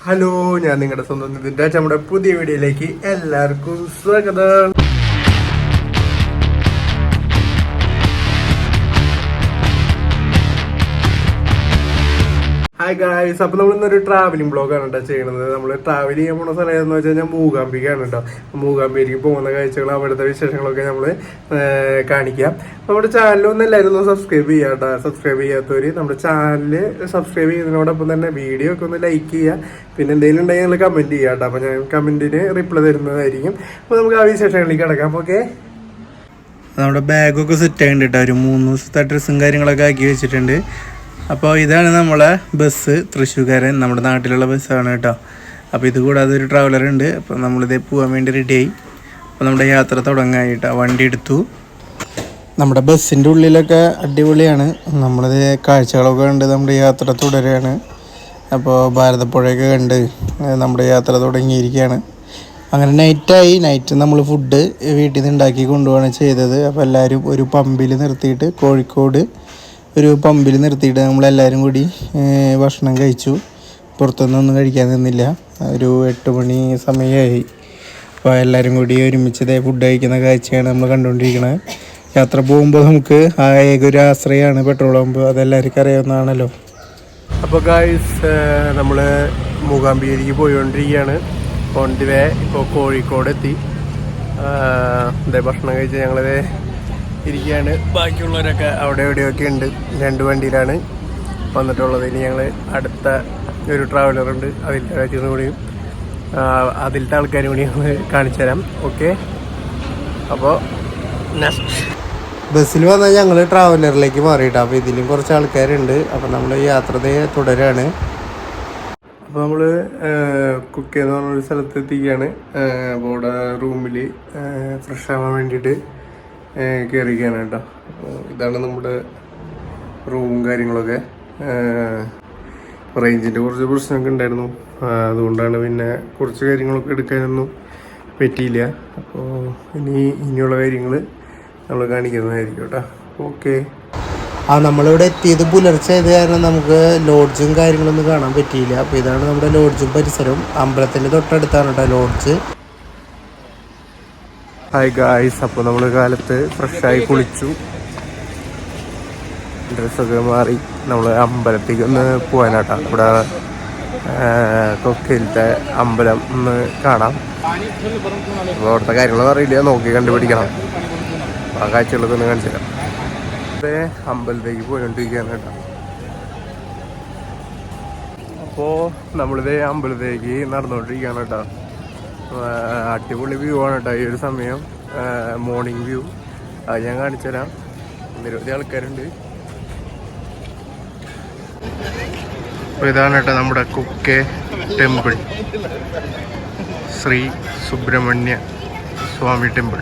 Hello, ഞാൻ നിങ്ങളുടെ സ്വന്തം നിതിൻ രാജ്. നമ്മുടെ പുതിയ വീഡിയോയിലേക്ക് എല്ലാവർക്കും സ്വാഗതം. ഹായ് ഗായ്സ്, അപ്പൊ നമ്മൾ ഇന്നൊരു ട്രാവലിംഗ് ബ്ലോഗാണ് കേട്ടോ ചെയ്യുന്നത്. നമ്മൾ ട്രാവൽ ചെയ്യാൻ പോകുന്ന സ്ഥലം എന്ന് വെച്ച് കഴിഞ്ഞാൽ മൂകാംബികയാണ് കേട്ടോ. മൂകാംബികയ്ക്ക് പോകുന്ന കാഴ്ചകൾ, അവിടുത്തെ വിശേഷങ്ങളൊക്കെ നമ്മൾ കാണിക്കാം. നമ്മുടെ ചാനലൊന്നും എല്ലാവരും ഒന്ന് സബ്സ്ക്രൈബ് ചെയ്യാം കേട്ടോ. സബ്സ്ക്രൈബ് ചെയ്യാത്തവര് നമ്മുടെ ചാനല് സബ്സ്ക്രൈബ് ചെയ്യുന്നതിനോടൊപ്പം തന്നെ വീഡിയോ ഒക്കെ ഒന്ന് ലൈക്ക് ചെയ്യുക. പിന്നെ എന്തെങ്കിലും ഉണ്ടെങ്കിൽ നിങ്ങൾ കമന്റ് ചെയ്യാം കേട്ടോ. അപ്പൊ ഞാൻ കമന്റിന് റിപ്ലൈ തരുന്നതായിരിക്കും. അപ്പൊ നമുക്ക് ആ വിശേഷങ്ങളിലേക്ക് കിടക്കാം. ഓക്കെ, നമ്മുടെ ബാഗൊക്കെ സെറ്റ് ആയിട്ടുണ്ട് കേട്ടോ. ഒരു 3 ദിവസത്തെ ഡ്രസ്സും കാര്യങ്ങളൊക്കെ ആക്കി വെച്ചിട്ടുണ്ട്. അപ്പോൾ ഇതാണ് നമ്മളെ ബസ്, തൃശ്ശൂർക്കാരൻ, നമ്മുടെ നാട്ടിലുള്ള ബസ്സാണ് കേട്ടോ. അപ്പോൾ ഇത് കൂടാതെ ഒരു ട്രാവലർ ഉണ്ട്. അപ്പോൾ നമ്മളിതേ പോകാൻ വേണ്ടി റെഡിയായി. അപ്പോൾ നമ്മുടെ യാത്ര തുടങ്ങാനായിട്ടോ വണ്ടി എടുത്തു. നമ്മുടെ ബസ്സിൻ്റെ ഉള്ളിലൊക്കെ അടിപൊളിയാണ്. നമ്മളിത് കാഴ്ചകളൊക്കെ കണ്ട് നമ്മുടെ യാത്ര തുടരുകയാണ്. അപ്പോൾ ഭാരതപ്പുഴയൊക്കെ കണ്ട് നമ്മുടെ യാത്ര തുടങ്ങിയിരിക്കുകയാണ്. അങ്ങനെ നൈറ്റ് നമ്മൾ ഫുഡ് വീട്ടിൽ നിന്ന് ഉണ്ടാക്കി കൊണ്ടുപോവാണ് ചെയ്തത്. അപ്പോൾ എല്ലാവരും ഒരു പമ്പിൽ നിർത്തിയിട്ട്, കോഴിക്കോട് ഒരു പമ്പിൽ നിർത്തിയിട്ട് നമ്മളെല്ലാവരും കൂടി ഭക്ഷണം കഴിച്ചു. പുറത്തുനിന്നൊന്നും കഴിക്കാൻ നിന്നില്ല. ഒരു 8 മണി സമയമായി. അപ്പോൾ എല്ലാവരും കൂടി ഒരുമിച്ച് ഫുഡ് കഴിക്കുന്ന കാഴ്ചയാണ് നമ്മൾ കണ്ടുകൊണ്ടിരിക്കുന്നത്. യാത്ര പോകുമ്പോൾ നമുക്ക് ഒരു ആശ്രയമാണ് പെട്രോൾ പമ്പ്. അതെല്ലാവർക്കും അറിയാവുന്നതാണല്ലോ. അപ്പോൾ ഗായ്സ്, നമ്മൾ മൂകാംബികയിലേക്ക് പോയിക്കൊണ്ടിരിക്കുകയാണ്. ഓൺ ദി വേ ഇപ്പോൾ കോഴിക്കോട് എത്തി. ഭക്ഷണം കഴിച്ച് ഞങ്ങളത് ഇരിക്കുകയാണ്. ബാക്കിയുള്ളവരൊക്കെ അവിടെ എവിടെയൊക്കെ ഉണ്ട്. 2 വണ്ടിയിലാണ് വന്നിട്ടുള്ളത്. ഇനി ഞങ്ങൾ അടുത്ത ഒരു ട്രാവലറുണ്ട്, അതിലത്തെ കാഴ്ചകളും കൂടിയും അതിലത്തെ ആൾക്കാരും കൂടി ഞങ്ങൾ കാണിച്ചു തരാം. ഓക്കെ, അപ്പോൾ നെക്സ്റ്റ് ബസ്സിൽ വന്നാൽ ഞങ്ങൾ ട്രാവലറിലേക്ക് മാറിയിട്ടാണ്. അപ്പോൾ ഇതിലും കുറച്ച് ആൾക്കാരുണ്ട്. അപ്പോൾ നമ്മൾ യാത്ര തുടരാണ്. അപ്പോൾ നമ്മൾ കുക്ക് എന്ന് പറഞ്ഞൊരു സ്ഥലത്ത് എത്തിക്കുകയാണ്. അപ്പോൾ ഇവിടെ റൂമിൽ ഫ്രഷ് ആവാൻ വേണ്ടിയിട്ട് കയറിയിരിക്കുകയാണ് കേട്ടോ. അപ്പോൾ ഇതാണ് നമ്മുടെ റൂമും കാര്യങ്ങളൊക്കെ. റേഞ്ചിൻ്റെ കുറച്ച് പ്രശ്നമൊക്കെ ഉണ്ടായിരുന്നു. അതുകൊണ്ടാണ് പിന്നെ കുറച്ച് കാര്യങ്ങളൊക്കെ എടുക്കാനൊന്നും പറ്റിയില്ല. അപ്പോൾ ഇനിയുള്ള കാര്യങ്ങൾ നമ്മൾ കാണിക്കുന്നതായിരിക്കും കേട്ടോ. ഓക്കെ, നമ്മളിവിടെ എത്തിയത് പുലർച്ചെ ആയത് കാരണം നമുക്ക് ലോഡ്ജും കാര്യങ്ങളൊന്നും കാണാൻ പറ്റിയില്ല. അപ്പോൾ ഇതാണ് നമ്മുടെ ലോഡ്ജും പരിസരവും. അമ്പലത്തിൻ്റെ തൊട്ടടുത്താണ് കേട്ടോ ലോഡ്ജ്. ഹായ് ഗായ്സ്, അപ്പോൾ നമ്മൾ കാലത്ത് ഫ്രഷായി കുളിച്ചു, ഡ്രസ്സൊക്കെ മാറി നമ്മൾ അമ്പലത്തേക്ക് ഒന്ന് പോകാനാട്ടോ. ഇവിടെ കൊക്കയിലത്തെ അമ്പലം ഒന്ന് കാണാം. അപ്പോൾ അവിടുത്തെ കാര്യങ്ങളൊന്നും അറിയില്ല, നോക്കി കണ്ടുപിടിക്കണം. ആ കാഴ്ചകളൊക്കെ ഒന്ന് കാണിച്ചു തരാം. ഇവിടെ അമ്പലത്തേക്ക് പോയിക്കൊണ്ടിരിക്കുകയാണ് കേട്ടോ. അപ്പോൾ നമ്മളിത് അമ്പലത്തേക്ക് നടന്നുകൊണ്ടിരിക്കുകയാണ് കേട്ടോ. അടിപൊളി വ്യൂ ആണ് കേട്ടോ ഈ ഒരു സമയം, മോർണിംഗ് വ്യൂ. അത് ഞാൻ കാണിച്ചു തരാം. നിരവധി ആൾക്കാരുണ്ട്. അപ്പോൾ ഇതാണ് കേട്ടോ നമ്മുടെ കുക്കെ ടെമ്പിൾ, ശ്രീ സുബ്രഹ്മണ്യ സ്വാമി ടെമ്പിൾ.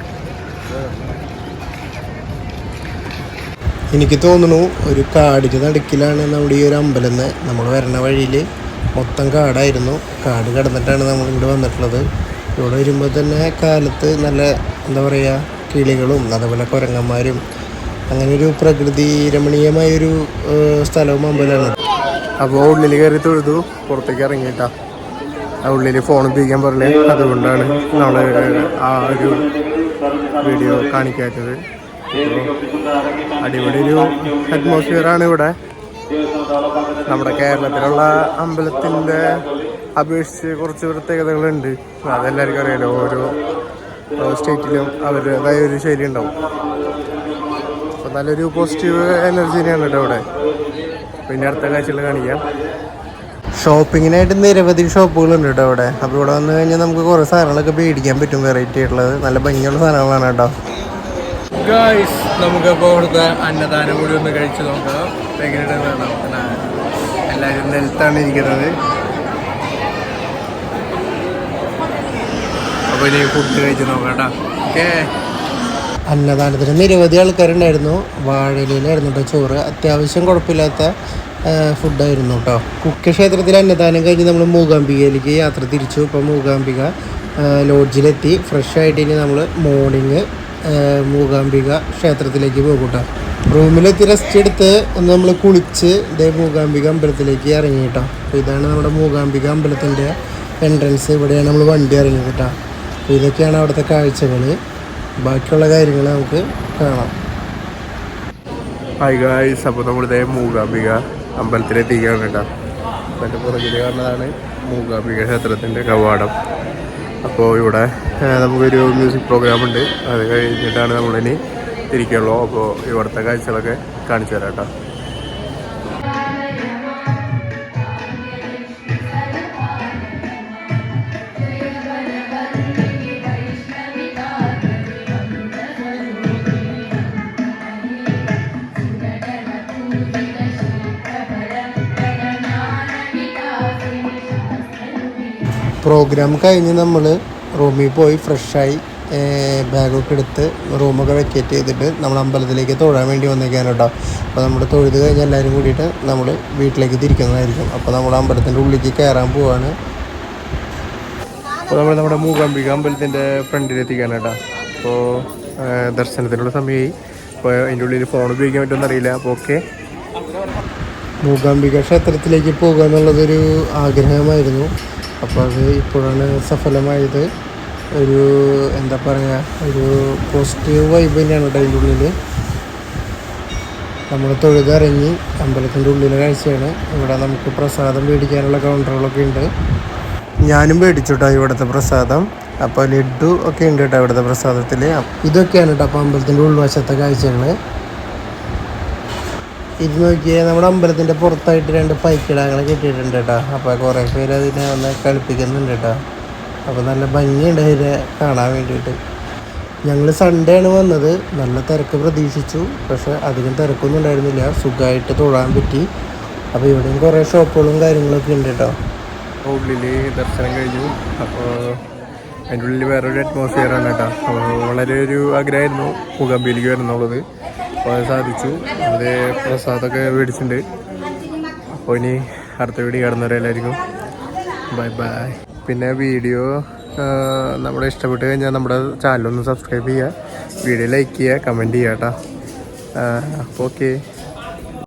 എനിക്ക് തോന്നുന്നു ഒരു കാടിന് നടുക്കിലാണ് നമ്മുടെ ഈ ഒരു അമ്പലം. നമ്മൾ വരുന്ന വഴിയിൽ മൊത്തം കാടായിരുന്നു. കാട് കടന്നിട്ടാണ് നമ്മളിവിടെ വന്നിട്ടുള്ളത്. ഇവിടെ വരുമ്പോൾ തന്നെ കാലത്ത് നല്ല എന്താ പറയുക, കിളികളും അതുപോലെ കുരങ്ങന്മാരും, അങ്ങനെ ഒരു പ്രകൃതി രമണീയമായൊരു സ്ഥലവും അമ്പലമാണ്. അപ്പോൾ ഉള്ളിൽ കയറി തൊഴുതു പുറത്തേക്ക് ഇറങ്ങിയിട്ടാ. ആ ഉള്ളിൽ ഫോൺ ഉപയോഗിക്കാൻ പറഞ്ഞേ, അതുകൊണ്ടാണ് നമ്മൾ ആ ഒരു വീഡിയോ കാണിക്കാത്തത്. അടിപൊളി ഒരു അറ്റ്മോസ്ഫിയറാണ് ഇവിടെ. നമ്മുടെ കേരളത്തിലുള്ള അമ്പലത്തിൻ്റെ അപേക്ഷിച്ച് കുറച്ച് പ്രത്യേകതകളുണ്ട്. അതെല്ലാവർക്കും അറിയാലോ. ഓരോ സ്റ്റേറ്റിലും അവരുടേതായ ഒരു ശൈലി ഉണ്ടാവും. അപ്പോൾ നല്ലൊരു പോസിറ്റീവ് എനർജിനെയാണ് കേട്ടോ ഇവിടെ. പിന്നെ അടുത്ത കാഴ്ചകൾ കാണിക്കാം. ഷോപ്പിങ്ങിനായിട്ട് നിരവധി ഷോപ്പുകളുണ്ട് കേട്ടോ ഇവിടെ. അപ്പോൾ ഇവിടെ വന്നു കഴിഞ്ഞാൽ നമുക്ക് കുറേ സാധനങ്ങളൊക്കെ മേടിക്കാൻ പറ്റും, വെറൈറ്റി ആയിട്ടുള്ളത്. നല്ല ഭംഗിയുള്ള സാധനങ്ങളാണ് കേട്ടോ. ഗായ്സ്, നമുക്കപ്പോൾ ഇവിടുത്തെ അന്നദാനം കൂടി ഒന്ന് കഴിച്ച് നോക്കാം. എങ്ങനെയാണ് എല്ലാവരും നിലത്താണ് ഇരിക്കുന്നത്. അപ്പോൾ ഇനി ഫുഡ് കഴിച്ച് നോക്കാം കേട്ടോ. ഓക്കെ, അന്നദാനത്തിന് നിരവധി ആൾക്കാരുണ്ടായിരുന്നു. വാഴയിലായിരുന്നു കേട്ടോ ചോറ്. അത്യാവശ്യം കുഴപ്പമില്ലാത്ത ഫുഡായിരുന്നു കേട്ടോ. കുക്കെ ക്ഷേത്രത്തിൽ അന്നദാനം കഴിഞ്ഞ് നമ്മൾ മൂകാംബികയിലേക്ക് യാത്ര തിരിച്ചു. ഇപ്പോൾ മൂകാംബിക ലോഡ്ജിലെത്തി. ഫ്രഷ് ആയിട്ട് ഇനി നമ്മൾ മോർണിംഗ് മൂകാംബിക ക്ഷേത്രത്തിലേക്ക് പോകും കേട്ടോ. റൂമിലെത്തി റെസ്റ്റ് എടുത്ത് ഒന്ന് നമ്മൾ കുളിച്ച് ഇതേ മൂകാംബിക അമ്പലത്തിലേക്ക് ഇറങ്ങി കേട്ടോ. അപ്പോൾ ഇതാണ് നമ്മുടെ മൂകാംബിക അമ്പലത്തിൻ്റെ എൻട്രൻസ്. ഇവിടെയാണ് നമ്മൾ വണ്ടി ഇറങ്ങിയത് കേട്ടോ. അപ്പോൾ ഇതൊക്കെയാണ് അവിടുത്തെ കാഴ്ചകൾ. ബാക്കിയുള്ള കാര്യങ്ങൾ നമുക്ക് കാണാം. ഹായ് ഗായ്സ്, അപ്പോൾ നമ്മളിതേ മൂകാംബിക അമ്പലത്തിലെത്തിക്കുകയാണ് കേട്ടോ. അതിൻ്റെ പുറകിൽ കാണുന്നതാണ് മൂകാംബിക ക്ഷേത്രത്തിൻ്റെ കവാടം. അപ്പോൾ ഇവിടെ നമുക്കൊരു മ്യൂസിക് പ്രോഗ്രാം ഉണ്ട്. അത് കഴിഞ്ഞിട്ടാണ് നമ്മളിനി തിരിക്കുള്ളൂ. അപ്പോൾ ഇവിടുത്തെ കാഴ്ചകളൊക്കെ കാണിച്ചു തരാം കേട്ടോ. പ്രോഗ്രാം കഴിഞ്ഞ് നമ്മൾ റൂമിൽ പോയി ഫ്രഷായി ബാഗൊക്കെ എടുത്ത് റൂമൊക്കെ വെക്കേറ്റ് ചെയ്തിട്ട് നമ്മൾ അമ്പലത്തിലേക്ക് തൊഴാൻ വേണ്ടി വന്നേക്കാണ് കേട്ടോ. അപ്പോൾ നമ്മൾ തൊഴുത് കഴിഞ്ഞ് എല്ലാവരും കൂടിയിട്ട് നമ്മൾ വീട്ടിലേക്ക് തിരിക്കുന്നതായിരിക്കും. അപ്പോൾ നമ്മൾ അമ്പലത്തിൻ്റെ ഉള്ളിലേക്ക് കയറാൻ പോവാണ്. അപ്പോൾ നമ്മൾ നമ്മുടെ മൂകാംബിക അമ്പലത്തിൻ്റെ ഫ്രണ്ടിലെത്തിക്കാണ് കേട്ടോ. അപ്പോൾ ദർശനത്തിനുള്ള സമയമായി. അപ്പോൾ അതിൻ്റെ ഉള്ളിൽ ഫോൺ ഉപയോഗിക്കാൻ പറ്റുമെന്ന് അറിയില്ല. അപ്പോൾ ഓക്കെ, മൂകാംബിക ക്ഷേത്രത്തിലേക്ക് പോകുക എന്നുള്ളതൊരു ആഗ്രഹമായിരുന്നു. അപ്പോൾ അത് ഇപ്പോഴാണ് സഫലമായത്. ഒരു എന്താ പറയുക, ഒരു പോസിറ്റീവ് വൈബ് തന്നെയാണ് കേട്ടോ അതിൻ്റെ ഉള്ളിൽ. നമ്മൾ തൊഴുതിറങ്ങി അമ്പലത്തിൻ്റെ ഉള്ളിലെ കാഴ്ചയാണ്. ഇവിടെ നമുക്ക് പ്രസാദം മേടിക്കാനുള്ള കൗണ്ടറുകളൊക്കെ ഉണ്ട്. ഞാനും മേടിച്ചു കേട്ടോ ഇവിടുത്തെ പ്രസാദം. അപ്പോൾ ലഡു ഒക്കെ ഉണ്ട് കേട്ടോ ഇവിടുത്തെ പ്രസാദത്തിൽ. ഇതൊക്കെയാണ് കേട്ടോ അപ്പോൾ അമ്പലത്തിൻ്റെ ഉൾവശത്തെ കാഴ്ചകൾ. ഇത് നോക്കിയാൽ നമ്മുടെ അമ്പലത്തിൻ്റെ പുറത്തായിട്ട് 2 പൈക്കിടാങ്ങളെ കെട്ടിയിട്ടുണ്ട് കേട്ടോ. അപ്പോൾ കുറേ പേര് അതിനെ ഒന്ന് കളിപ്പിക്കുന്നുണ്ട് കേട്ടോ. അപ്പോൾ നല്ല ഭംഗിയുണ്ട് അതിനെ കാണാൻ വേണ്ടിയിട്ട്. ഞങ്ങൾ സൺഡേ ആണ് വന്നത്. നല്ല തിരക്ക് പ്രതീക്ഷിച്ചു, പക്ഷേ അധികം തിരക്കൊന്നും ഉണ്ടായിരുന്നില്ല. സുഖമായിട്ട് തൊഴാൻ പറ്റി. അപ്പോൾ ഇവിടെയും കുറേ ഷോപ്പുകളും കാര്യങ്ങളൊക്കെ ഉണ്ട് കേട്ടോ. ഉള്ളിൽ ദർശനം കഴിഞ്ഞു. അപ്പോൾ അതിൻ്റെ ഉള്ളിൽ വേറൊരു അറ്റ്മോസ്ഫിയറാണ് കേട്ടോ. അപ്പോൾ വളരെ ഒരു ആഗ്രഹമായിരുന്നു മൂകാംബികയിലേക്ക് വരുന്നുള്ളത്. അപ്പോൾ അത് സാധിച്ചു. അത് പ്രസാദമൊക്കെ മേടിച്ചിട്ടുണ്ട്. അപ്പോൾ ഇനി അടുത്ത വീഡിയോ കാണുന്നവരെല്ലാവർക്കും ബൈ ബൈ. പിന്നെ വീഡിയോ നമ്മുടെ ഇഷ്ടപ്പെട്ട് കഴിഞ്ഞാൽ നമ്മുടെ ചാനലൊന്ന് സബ്സ്ക്രൈബ് ചെയ്യുക, വീഡിയോ ലൈക്ക് ചെയ്യുക, കമൻറ്റ് ചെയ്യുക കേട്ടോ. അപ്പോൾ ഓക്കെ.